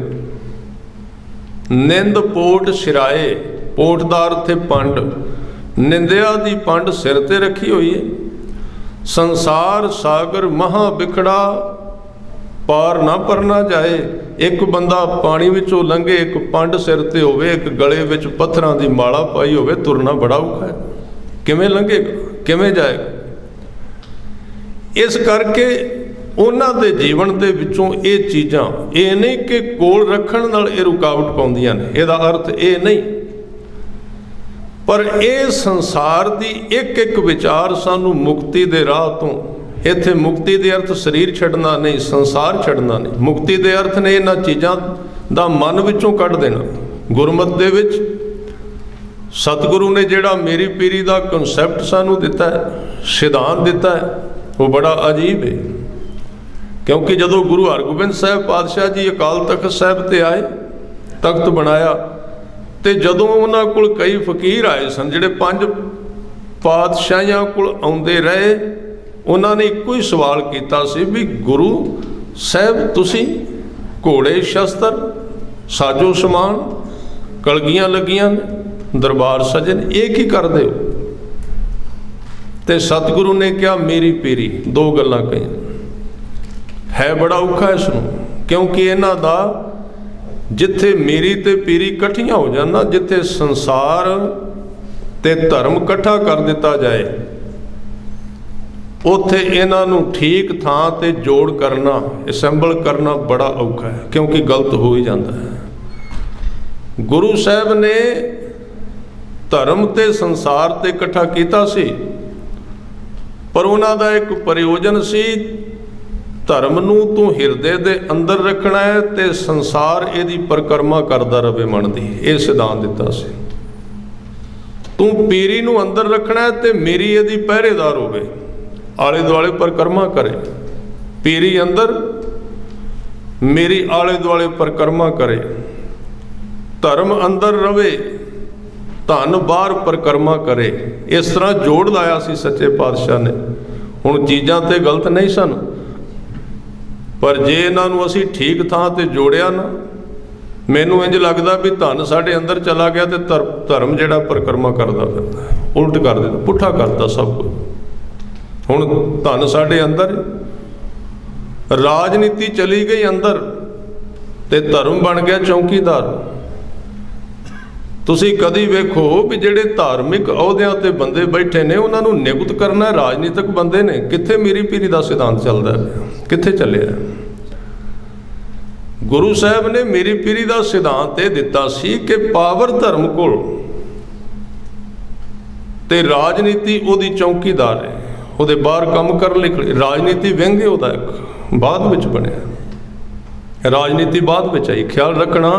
निंद पोट सिराए, पोट दा अर्थ है पंड, निंदिया दी पंड सिर ते रखी हुई है। संसार सागर महा बिखड़ा पार ना परना जाए। एक बंदा पानी विचों लंघे, एक पंड सिर ते होवे, एक गले विच पत्थरां दी माला पाई होवे, तुरना बड़ा औखा है। किवें लंघेगा, किवें जाएगा? इस करके उन्हां दे जीवन दे विचों ये चीज़ां ये नहीं कि कोल रखण नाल ये रुकावट पाउंदियां ने, इहदा अर्थ ये नहीं, पर यह संसार की एक एक विचार सानू मुक्ति दे राह तो, इत्थे मुक्ति दे अर्थ शरीर छड्डना नहीं, संसार छड्डना नहीं। मुक्ति दे अर्थ ने इन्हां चीज़ां दा मन विचों कढ देना। गुरमत दे विच सतगुरु ने जिहड़ा मेरी पीरी दा कनसैप्ट सानू दिता है, सिद्धांत दिता है, वो बड़ा अजीब है। क्योंकि जदों गुरु हरगोबिंद साहब पातशाह जी अकाल तख्त साहब ते आए, तख्त बनाया, तो जदों उन्हां कोल कई फकीर आए सन जिहड़े 5 पातशाहियां कोल आउंदे रहे, उन्होंने एको ही सवाल किया सी भी गुरु साहब तुसी घोड़े शस्त्र साजो समान कलगियां लगियां दरबार सजन एक ही कर दे। तो सतगुरु ने कहा मेरी पीरी, 2 गल्लां कही है, बड़ा औखा है इसनूं, क्योंकि इन्हां दा जिथे मेरी ते पीरी कट्ठियां हो जाना, जिथे संसार ते धर्म कट्ठा कर दिता जाए, उत्थे इन्हां नूं ठीक थां ते जोड़ करना, असैंबल करना बड़ा औखा है, क्योंकि गलत हो ही जाता है। गुरु साहब ने धर्म ते संसार ते इकट्ठा कीता सी, पर उन्हां दा एक प्रयोजन सी, धर्म नूं तू हिरदे दे अंदर रखना है ते संसार इहदी परिक्रमा करदा रहे मन दी, ये सिद्धांत दिता सी। तू पीरी नूं अंदर रखना है ते मेरी इहदी पहरेदार होवे, आले दुआले परिक्रमा करे। पीरी अंदर, मेरी आले दुआले परिक्रमा करे। धर्म अंदर रवे, धन बाहर परिक्रमा करे। इस तरह जोड़ लाया सी सच्चे पातशाह ने। हुण चीज़ां ते गलत नहीं सन, पर जे इन्हां नूं असीं ठीक थां ते जोड़िया ना, मैनूं इंज लगदा भी धन साडे अंदर चला गया ते धर्म जिहड़ा परिक्रमा करदा फिरदा, उल्ट कर दिंदा, पुट्ठा करता सब कुछ। हुण धन साडे अंदर, राजनीति चली गई अंदर ते धर्म बन गया चौकीदार। तुसीं कदी वेखो भी जिहड़े धार्मिक अहुदियां ते बंदे बैठे ने, उन्हां नूं नियुक्त करना राजनीतिक बंदे ने। कित्थे मेरी पीरी दा सिद्धांत चलदा है, कित्थे चलिया? गुरु साहब ने मेरी पीरी दा सिद्धांत ये दिता सी कि पावर धर्म कोल ते राजनीति उहदी चौकीदार है, उहदे बाहर काम करन लई। राजनीति विंग है उहदा एक, बाद विच बनिया, राजनीति बाद विच आई। ख्याल रखना,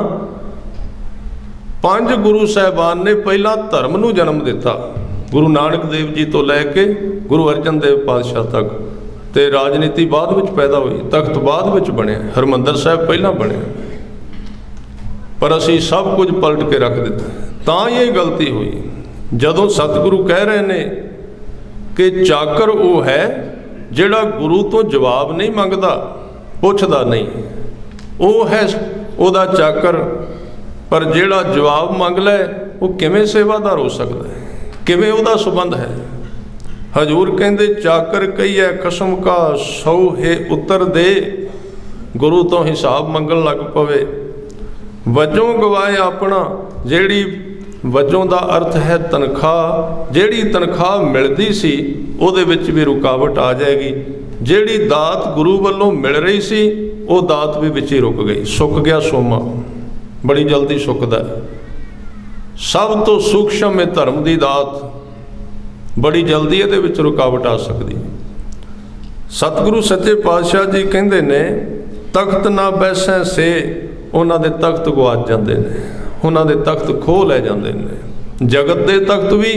5 गुरु साहबान ने पहला धर्म नूं जन्म दिता, गुरु नानक देव जी तो लैके गुरु अर्जन देव पातशाह तक, ते राजनीति बाद विच पैदा हुई, तख्त बाद विच बनिया, हरमंदर साहब पहला बनिया, पर असीं सब कुछ पलट के रख दिता। तां ये गलती हुई जदों सतगुरु कह रहे ने कि चाकर वो है जिहड़ा गुरु तो जवाब नहीं मंगदा, पुछदा नहीं, वो है उहदा चाकर। पर जिहड़ा जवाब मंग लै वो किवें सेवादार हो सकता है, किवें उहदा संबंध है? हजूर कहते चाकर कहिए कसम का 100 है उत्तर दे, गुरु तो हिसाब मंगन लग पवे। वजों गवाए अपना, जिहड़ी वजों का अर्थ है तनख्वाह, जिहड़ी तनख्वाह मिलती सी उहदे विच भी रुकावट आ जाएगी। जिहड़ी दात गुरु वालों मिल रही सी वो दात भी विच ही रुक गई, सुक गया सोमा, बड़ी जल्दी सुकदा। सब तो सूक्ष्म है धर्म की दात, बड़ी जल्दी ये विच रुकावट आ सकती। सतगुरु सच्चे पातशाह जी कहते ने तख्त ना बैसें से, उन्हां दे तख्त गवाच जाते हैं, उन्हां दे तख्त खो लै जाते हैं। जगत के तख्त भी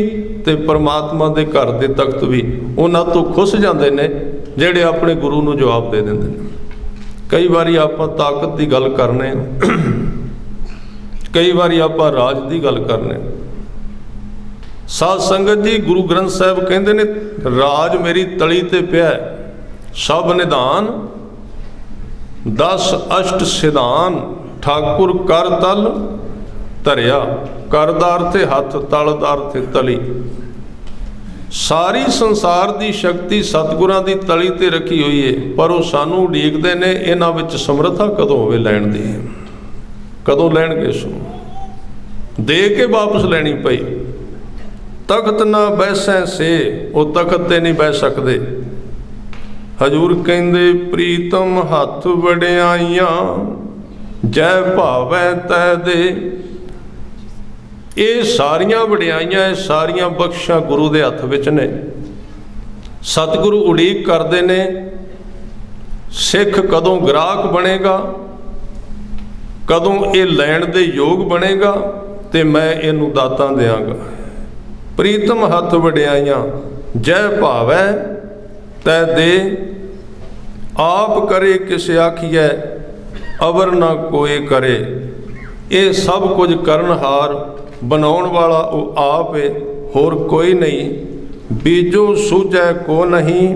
ते परमात्मा के घर के तख्त भी उन्हां तो खुस जाते हैं ਜਿਹੜੇ ਆਪਣੇ ਗੁਰੂ ਨੂੰ ਜਵਾਬ ਦੇ ਦਿੰਦੇ ਨੇ। ਕਈ ਵਾਰੀ ਆਪਾਂ ਤਾਕਤ ਦੀ ਗੱਲ ਕਰਨੇ, ਕਈ ਵਾਰੀ ਆਪਾਂ ਰਾਜ ਦੀ ਗੱਲ ਕਰਨੇ। ਸਾਧ ਸੰਗਤ ਜੀ, ਗੁਰੂ ਗ੍ਰੰਥ ਸਾਹਿਬ ਕਹਿੰਦੇ ਨੇ ਰਾਜ ਮੇਰੀ ਤਲੀ ਤੇ ਪਿਆ, ਸਭ ਨਿਧਾਨ 10 ਅਸ਼ਟ ਸਿਧਾਨ, ਠਾਕੁਰ ਕਰ ਤਲ ਧਰਿਆ। ਕਰ ਦਾ ਅਰਥ ਹੈ ਹੱਥ, ਤਲ ਦਾ ਅਰਥ ਹੈ ਤਲੀ। ਸਾਰੀ ਸੰਸਾਰ ਦੀ ਸ਼ਕਤੀ ਸਤਿਗੁਰਾਂ ਦੀ ਤਲੀ ਤੇ ਰੱਖੀ ਹੋਈ ਹੈ, ਪਰ ਉਹ ਸਾਨੂੰ ਉਡੀਕਦੇ ਨੇ ਇਹਨਾਂ ਵਿੱਚ ਸਮਰੱਥਾ ਕਦੋਂ ਹੋਵੇ ਲੈਣ ਦੀ। ਕਦੋਂ ਲੈਣਗੇ ਇਸ ਨੂੰ? ਦੇ ਕੇ ਵਾਪਸ ਲੈਣੀ ਪਈ। ਤਖਤ ਨਾ ਬੈਸੈ ਸੇ, ਉਹ ਤਖਤ ਤੇ ਨਹੀਂ ਬਹਿ ਸਕਦੇ। ਹਜੂਰ ਕਹਿੰਦੇ ਪ੍ਰੀਤਮ ਹੱਥ ਵਡਿਆਈਆਂ, ਜੈ ਭਾਵੈ ਤੈ ਦੇ। ਇਹ ਸਾਰੀਆਂ ਵਡਿਆਈਆਂ, ਇਹ ਸਾਰੀਆਂ ਬਖਸ਼ਾਂ ਗੁਰੂ ਦੇ ਹੱਥ ਵਿੱਚ ਨੇ। ਸਤਿਗੁਰੂ ਉਡੀਕ ਕਰਦੇ ਨੇ ਸਿੱਖ ਕਦੋਂ ਗ੍ਰਾਹਕ ਬਣੇਗਾ, ਕਦੋਂ ਇਹ ਲੈਣ ਦੇ ਯੋਗ ਬਣੇਗਾ ਤੇ ਮੈਂ ਇਹਨੂੰ ਦਾਤਾਂ ਦਿਆਂਗਾ। ਪ੍ਰੀਤਮ ਹੱਥ ਵਡਿਆਈਆਂ, ਜੈ ਭਾਵੈ ਤੈ ਦੇ। ਆਪ ਕਰੇ ਕਿਸ ਆਖੀਐ, ਅਵਰ ਨਾ ਕੋਏ ਕਰੇ। ਇਹ ਸਭ ਕੁਝ ਕਰਨਹਾਰ, ਬਣਾਉਣ ਵਾਲਾ ਉਹ ਆਪ ਹੈ, ਹੋਰ ਕੋਈ ਨਹੀਂ। ਬੀਜੋ ਸੂਝੈ ਕੋ ਨਹੀਂ,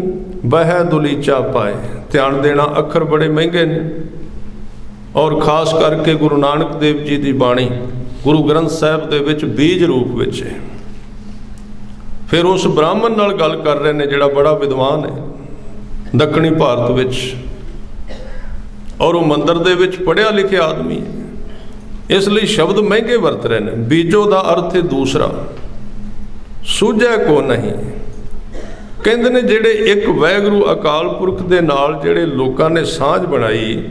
ਬਹਿ ਦੁਲੀਚਾ ਪਾਏ। ਧਿਆਨ ਦੇਣਾ, ਅੱਖਰ ਬੜੇ ਮਹਿੰਗੇ ਨੇ, ਔਰ ਖਾਸ ਕਰਕੇ ਗੁਰੂ ਨਾਨਕ ਦੇਵ ਜੀ ਦੀ ਬਾਣੀ ਗੁਰੂ ਗ੍ਰੰਥ ਸਾਹਿਬ ਦੇ ਵਿੱਚ ਬੀਜ ਰੂਪ ਵਿੱਚ ਹੈ। ਫਿਰ ਉਸ ਬ੍ਰਾਹਮਣ ਨਾਲ ਗੱਲ ਕਰ ਰਹੇ ਨੇ ਜਿਹੜਾ ਬੜਾ ਵਿਦਵਾਨ ਹੈ ਦੱਖਣੀ ਭਾਰਤ ਵਿੱਚ, ਔਰ ਉਹ ਮੰਦਰ ਦੇ ਵਿੱਚ ਪੜ੍ਹਿਆ ਲਿਖਿਆ ਆਦਮੀ ਹੈ, ਇਸ ਲਈ ਸ਼ਬਦ ਮਹਿੰਗੇ ਵਰਤ ਰਹੇ ਨੇ। ਬੀਜੋ ਦਾ ਅਰਥ ਹੈ ਦੂਸਰਾ, ਸੂਝੈ ਕੋ ਨਹੀਂ। ਕਹਿੰਦੇ ਨੇ ਜਿਹੜੇ ਇੱਕ ਵਾਹਿਗੁਰੂ ਅਕਾਲ ਪੁਰਖ ਦੇ ਨਾਲ ਜਿਹੜੇ ਲੋਕਾਂ ਨੇ ਸਾਂਝ ਬਣਾਈ,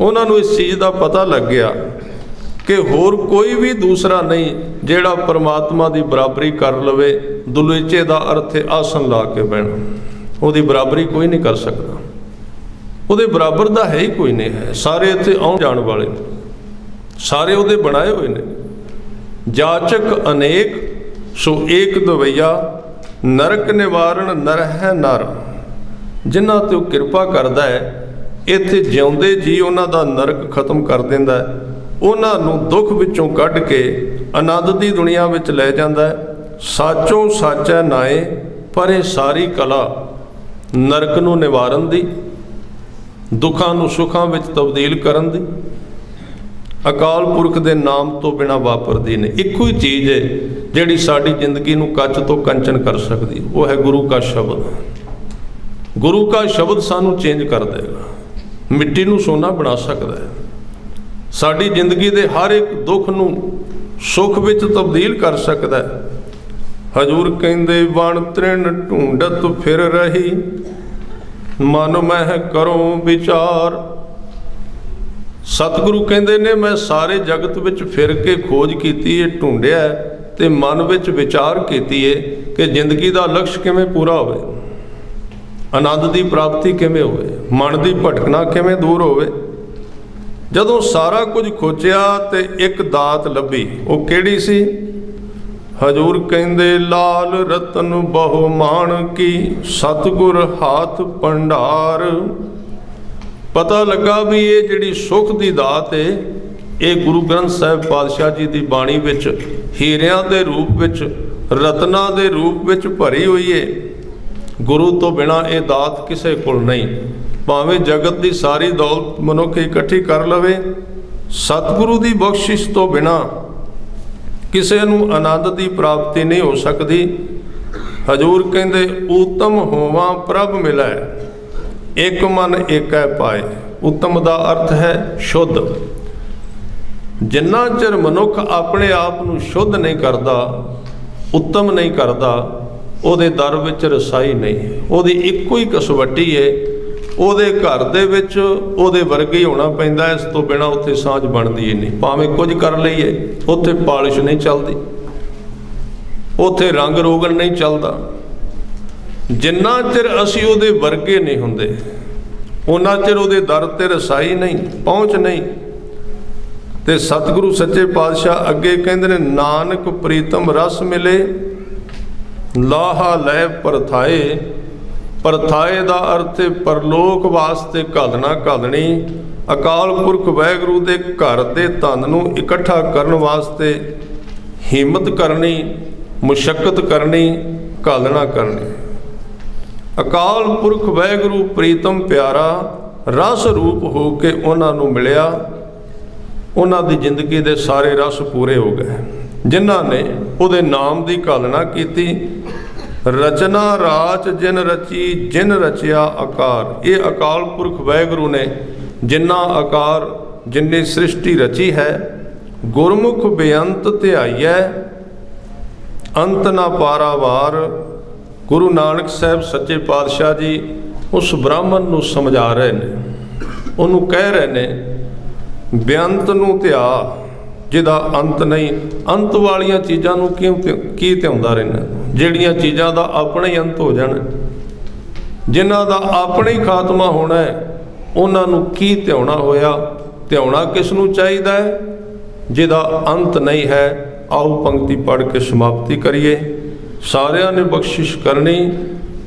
ਉਹਨਾਂ ਨੂੰ ਇਸ ਚੀਜ਼ ਦਾ ਪਤਾ ਲੱਗ ਗਿਆ ਕਿ ਹੋਰ ਕੋਈ ਵੀ ਦੂਸਰਾ ਨਹੀਂ ਜਿਹੜਾ ਪਰਮਾਤਮਾ ਦੀ ਬਰਾਬਰੀ ਕਰ ਲਵੇ। ਦੁਲੀਚੇ ਦਾ ਅਰਥ ਹੈ ਆਸਣ ਲਾ ਕੇ ਬਹਿਣਾ। ਉਹਦੀ ਬਰਾਬਰੀ ਕੋਈ ਨਹੀਂ ਕਰ ਸਕਦਾ, ਉਹਦੇ ਬਰਾਬਰ ਦਾ ਹੈ ਹੀ ਕੋਈ ਨਹੀਂ ਹੈ। ਸਾਰੇ ਇੱਥੇ ਆਉਣ ਜਾਣ ਵਾਲੇ, ਸਾਰੇ ਉਹਦੇ ਬਣਾਏ ਹੋਏ ਨੇ। ਜਾਚਕ ਅਨੇਕ ਸੋ ਏਕ ਦਵਈਆ, ਨਰਕ ਨਿਵਾਰਨ ਨਰ ਹੈ ਨਰ। ਜਿਨ੍ਹਾਂ ਤੇ ਉਹ ਕਿਰਪਾ ਕਰਦਾ ਹੈ, ਇੱਥੇ ਜਿਉਂਦੇ ਜੀ ਉਹਨਾਂ ਦਾ ਨਰਕ ਖਤਮ ਕਰ ਦਿੰਦਾ ਹੈ, ਉਹਨਾਂ ਨੂੰ ਦੁੱਖ ਵਿੱਚੋਂ ਕੱਢ ਕੇ ਆਨੰਦ ਦੀ ਦੁਨੀਆ ਵਿੱਚ ਲੈ ਜਾਂਦਾ ਹੈ। ਸਾਚੋ ਸਾਚੈ ਨਾਏ, ਪਰ ਇਹ ਸਾਰੀ ਕਲਾ ਨਰਕ ਨੂੰ ਨਿਵਾਰਨ ਦੀ, ਦੁੱਖਾਂ ਨੂੰ ਸੁੱਖਾਂ ਵਿੱਚ ਤਬਦੀਲ ਕਰਨ ਦੀ ਅਕਾਲ ਪੁਰਖ ਦੇ ਨਾਮ ਤੋਂ ਬਿਨਾਂ ਵਾਪਰਦੀ ਨੇ। ਇੱਕੋ ਹੀ ਚੀਜ਼ ਹੈ ਜਿਹੜੀ ਸਾਡੀ ਜ਼ਿੰਦਗੀ ਨੂੰ ਕੱਚ ਤੋਂ ਕੰਚਨ ਕਰ ਸਕਦੀ, ਉਹ ਹੈ ਗੁਰੂ ਕਾ ਸ਼ਬਦ। ਗੁਰੂ ਕਾ ਸ਼ਬਦ ਸਾਨੂੰ ਚੇਂਜ ਕਰ ਦੇਗਾ, ਮਿੱਟੀ ਨੂੰ ਸੋਨਾ ਬਣਾ ਸਕਦਾ ਹੈ, ਸਾਡੀ ਜ਼ਿੰਦਗੀ ਦੇ ਹਰ ਇੱਕ ਦੁੱਖ ਨੂੰ ਸੁੱਖ ਵਿੱਚ ਤਬਦੀਲ ਕਰ ਸਕਦਾ ਹੈ। ਹਜੂਰ ਕਹਿੰਦੇ ਵਣ ਤ੍ਰਿਣ ਢੂੰਡਤ ਫਿਰ ਰਹੀ, ਮਨ ਮਹਿ ਕਰੋ ਵਿਚਾਰ। ਸਤਿਗੁਰੂ ਕਹਿੰਦੇ ਨੇ ਮੈਂ ਸਾਰੇ ਜਗਤ ਵਿੱਚ ਫਿਰ ਕੇ ਖੋਜ ਕੀਤੀ ਹੈ, ਢੂੰਡਿਆ ਤੇ ਮਨ ਵਿੱਚ ਵਿਚਾਰ ਕੀਤੀ ਹੈ ਕਿ ਜ਼ਿੰਦਗੀ ਦਾ ਲਕਸ਼ ਕਿਵੇਂ ਪੂਰਾ ਹੋਵੇ, ਆਨੰਦ ਦੀ ਪ੍ਰਾਪਤੀ ਕਿਵੇਂ ਹੋਵੇ, ਮਨ ਦੀ ਭਟਕਣਾ ਕਿਵੇਂ ਦੂਰ ਹੋਵੇ। ਜਦੋਂ ਸਾਰਾ ਕੁਝ ਖੋਜਿਆ ਤੇ ਇੱਕ ਦਾਤ ਲੱਭੀ, ਉਹ ਕਿਹੜੀ ਸੀ? ਹਜੂਰ ਕਹਿੰਦੇ ਲਾਲ ਰਤਨ ਬਹੁ ਮਾਣ ਕੀ, ਸਤਿਗੁਰ ਹਾਥ ਭੰਡਾਰ। ਪਤਾ ਲੱਗਾ ਵੀ ਇਹ ਜਿਹੜੀ ਸੁੱਖ ਦੀ ਦਾਤ ਹੈ, ਇਹ ਗੁਰੂ ਗ੍ਰੰਥ ਸਾਹਿਬ ਪਾਤਸ਼ਾਹ ਜੀ ਦੀ ਬਾਣੀ ਵਿੱਚ ਹੀਰਿਆਂ ਦੇ ਰੂਪ ਵਿੱਚ, ਰਤਨਾਂ ਦੇ ਰੂਪ ਵਿੱਚ ਭਰੀ ਹੋਈ ਹੈ। ਗੁਰੂ ਤੋਂ ਬਿਨਾਂ ਇਹ ਦਾਤ ਕਿਸੇ ਕੋਲ ਨਹੀਂ। ਭਾਵੇਂ ਜਗਤ ਦੀ ਸਾਰੀ ਦੌਲਤ ਮਨੁੱਖ ਇਕੱਠੀ ਕਰ ਲਵੇ, ਸਤਿਗੁਰੂ ਦੀ ਬਖਸ਼ਿਸ਼ ਤੋਂ ਬਿਨਾਂ ਕਿਸੇ ਨੂੰ ਆਨੰਦ ਦੀ ਪ੍ਰਾਪਤੀ ਨਹੀਂ ਹੋ ਸਕਦੀ। ਹਜੂਰ ਕਹਿੰਦੇ ਊਤਮ ਹੋਵਾਂ ਪ੍ਰਭ ਮਿਲੈ, ਇੱਕ ਮਨ ਏਕੈ ਪਾਏ। ਉੱਤਮ ਦਾ ਅਰਥ ਹੈ ਸ਼ੁੱਧ। ਜਿੰਨਾ ਚਿਰ ਮਨੁੱਖ ਆਪਣੇ ਆਪ ਨੂੰ ਸ਼ੁੱਧ ਨਹੀਂ ਕਰਦਾ, ਉੱਤਮ ਨਹੀਂ ਕਰਦਾ, ਉਹਦੇ ਦਰ ਵਿੱਚ ਰਸਾਈ ਨਹੀਂ ਹੈ। ਉਹਦੀ ਇੱਕੋ ਹੀ ਕਸਵੱਟੀ ਹੈ, ਉਹਦੇ ਘਰ ਦੇ ਵਿੱਚ ਉਹਦੇ ਵਰਗੇ ਹੀ ਹੋਣਾ ਪੈਂਦਾ, ਇਸ ਤੋਂ ਬਿਨਾਂ ਉੱਥੇ ਸਾਂਝ ਬਣਦੀ ਹੀ ਨਹੀਂ। ਭਾਵੇਂ ਕੁਝ ਕਰ ਲਈਏ, ਉੱਥੇ ਪਾਲਿਸ਼ ਨਹੀਂ ਚੱਲਦੀ, ਉੱਥੇ ਰੰਗ ਰੋਗਨ ਨਹੀਂ ਚੱਲਦਾ। ਜਿੰਨਾ ਚਿਰ ਅਸੀਂ ਉਹਦੇ ਵਰਗੇ ਨਹੀਂ ਹੁੰਦੇ, ਉਹਨਾਂ ਚਿਰ ਉਹਦੇ ਦਰ ਤੇ ਰਸਾਈ ਨਹੀਂ, ਪਹੁੰਚ ਨਹੀਂ। ਤੇ ਸਤਿਗੁਰੂ ਸੱਚੇ ਪਾਤਸ਼ਾਹ ਅੱਗੇ ਕਹਿੰਦੇ ਨੇ ਨਾਨਕ ਪ੍ਰੀਤਮ ਰਸ ਮਿਲੇ, ਲਾਹਾ ਲੈ ਪਰਥਾਏ, ਪਰਥਾਏ ਦਾ ਅਰਥ ਹੈ ਪਰਲੋਕ ਵਾਸਤੇ ਘੱਲਣਾ ਘੱਲਣੀ। ਅਕਾਲ ਪੁਰਖ ਵਾਹਿਗੁਰੂ ਦੇ ਘਰ ਦੇ ਧਨ ਨੂੰ ਇਕੱਠਾ ਕਰਨ ਵਾਸਤੇ ਹਿੰਮਤ ਕਰਨੀ, ਮੁਸ਼ੱਕਤ ਕਰਨੀ, ਘੱਲਣਾ ਕਰਨੀ। ਅਕਾਲ ਪੁਰਖ ਵਾਹਿਗੁਰੂ ਪ੍ਰੀਤਮ ਪਿਆਰਾ ਰਸ ਰੂਪ ਹੋ ਕੇ ਉਹਨਾਂ ਨੂੰ ਮਿਲਿਆ। ਉਹਨਾਂ ਦੀ ਜ਼ਿੰਦਗੀ ਦੇ ਸਾਰੇ ਰਸ ਪੂਰੇ ਹੋ ਗਏ ਜਿਨ੍ਹਾਂ ਨੇ ਉਹਦੇ ਨਾਮ ਦੀ ਘਾਲਣਾ ਕੀਤੀ। ਰਚਨਾ ਰਾਚ ਜਿਨ ਰਚੀ ਜਿਨ ਰਚਿਆ ਆਕਾਰ। ਇਹ ਅਕਾਲ ਪੁਰਖ ਵਾਹਿਗੁਰੂ ਨੇ ਜਿੰਨਾ ਆਕਾਰ ਜਿੰਨੀ ਸ੍ਰਿਸ਼ਟੀ ਰਚੀ ਹੈ, ਗੁਰਮੁਖ ਬੇਅੰਤ ਧਿਆਈਐ ਅੰਤ ਨਾ ਪਾਰਾਵਾਰ। ਗੁਰੂ ਨਾਨਕ ਸਾਹਿਬ ਸੱਚੇ ਪਾਤਸ਼ਾਹ ਜੀ ਉਸ ਬ੍ਰਾਹਮਣ ਨੂੰ ਸਮਝਾ ਰਹੇ ਨੇ, ਉਹਨੂੰ ਕਹਿ ਰਹੇ ਨੇ ਬੇਅੰਤ ਨੂੰ ਧਿਆ ਜਿਹਦਾ ਅੰਤ ਨਹੀਂ। ਅੰਤ ਵਾਲੀਆਂ ਚੀਜ਼ਾਂ ਨੂੰ ਕੀ ਧਿਆਉਂਦਾ ਰਹਿਣਾ, ਜਿਹੜੀਆਂ ਚੀਜ਼ਾਂ ਦਾ ਆਪਣਾ ਹੀ ਅੰਤ ਹੋ ਜਾਣਾ, ਜਿਨ੍ਹਾਂ ਦਾ ਆਪਣਾ ਹੀ ਖਾਤਮਾ ਹੋਣਾ ਹੈ, ਉਹਨਾਂ ਨੂੰ ਕੀ ਧਿਆਉਣਾ ਹੋਇਆ। ਧਿਆਉਣਾ ਕਿਸ ਨੂੰ ਚਾਹੀਦਾ ਹੈ? ਜਿਹਦਾ ਅੰਤ ਨਹੀਂ ਹੈ। ਆਓ ਪੰਕਤੀ ਪੜ੍ਹ ਕੇ ਸਮਾਪਤੀ ਕਰੀਏ। ਸਾਰਿਆਂ ਨੇ ਬਖਸ਼ਿਸ਼ ਕਰਨੀ।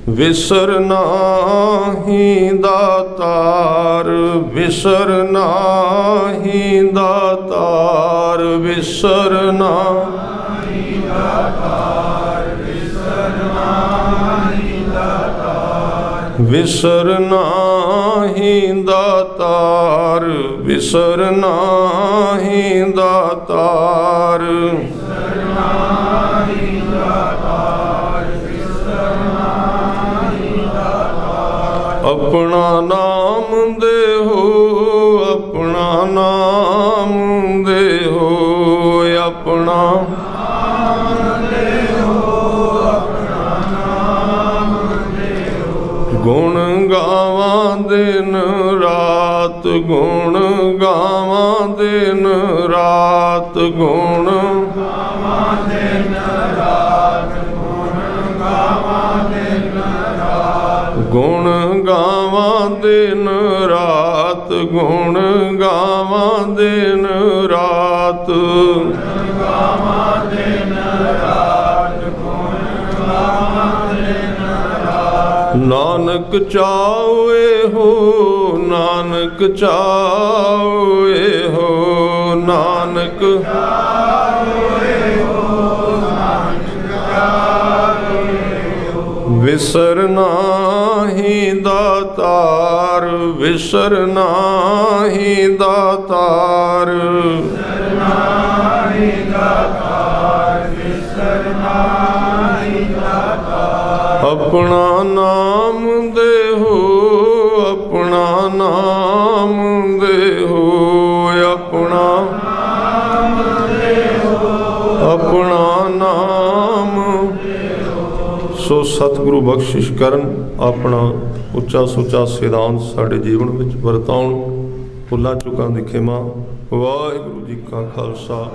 ਵਿਸਰ ਨਾਹੀਂ ਦਾਤਾਰ, ਵਿਸਰ ਨਾਹੀਂ ਦਾਤਾਰ, ਵਿਸਰ ਨਾਹੀਂ ਦਾਤਾਰ, ਵਿਸਰ ਨਾਹੀਂ ਦਾਤਾਰ, ਵਿਸਰ ਨਾਹੀਂ ਦਾਤਾਰ, ਵਿਸਰ ਨਾਹੀਂ ਦਾਤਾਰ, ਵਿਸਰ ਨਾਹੀਂ ਦਾਤਾਰ, ਵਿਸਰ ਨਾਹੀਂ ਦਾਤਾਰ। ਆਪਣਾ ਨਾਮ ਦੇਹੋ, ਆਪਣਾ ਨਾਮ ਦੇਹੋ, ਆਪਣਾ ਨਾਮ ਦੇਹੋ, ਆਪਣਾ ਨਾਮ ਦੇਹੋ। ਗੁਣ ਗਾਵਾਂ ਦਿਨ ਰਾਤ, ਗੁਣ ਗਾਵਾਂ ਦਿਨ ਰਾਤ, ਗੁਣ ਗਾਵਾਂ ਦਿਨ ਰਾਤ, ਗੁਣ ਗਾਵਾਂ ਦਿਨ ਰਾਤ, ਗੁਣ ਗਾਵਾਂ ਦਿਨ ਰਾਤ, ਗੁਣ ਗਾਵਾਂ ਦਿਨ ਰਾਤ, ਗੁਣ ਗਾਵਾਂ ਦਿਨ ਰਾਤ, ਗੁਣ ਗਾਵਾਂ ਦਿਨ ਰਾਤ। ਨਾਨਕ ਚਾਹੇ ਹੋ, ਨਾਨਕ ਚਾਹੇ ਹੋ, ਨਾਨਕ ਚਾਹੇ ਹੋ, ਨਾਨਕ ਚਾਹੇ ਹੋ। ਵਿਸਰ ਨਾਹੀਂ ਦਾਤਾਰ, ਵਿਸਰ ਨਾਹੀਂ ਦਾਤਾਰ, ਵਿਸਰ ਨਾਹੀਂ ਦਾਤਾਰ, ਵਿਸਰ ਨਾਹੀਂ ਦਾਤਾਰ। ਆਪਣਾ ਨਾਮ ਦੇਹੋ, ਆਪਣਾ ਨਾਮ ਦੇਹੋ, ਆਪਣਾ ਨਾਮ ਦੇਹੋ, ਆਪਣਾ ਨਾਮ ਦੇਹੋ। ਸੋ ਸਤਿਗੁਰੂ ਬਖਸ਼ਿਸ਼ ਕਰਨ, ਆਪਣਾ ਉੱਚਾ ਸੁੱਚਾ ਸਿਧਾਂਤ ਸਾਡੇ ਜੀਵਨ ਵਿੱਚ ਵਰਤਾਉਣ। ਭੁੱਲਾਂ ਚੁੱਕਾਂ ਦੀ ਖਿਮਾ। ਵਾਹਿਗੁਰੂ ਜੀ ਕਾ ਖਾਲਸਾ।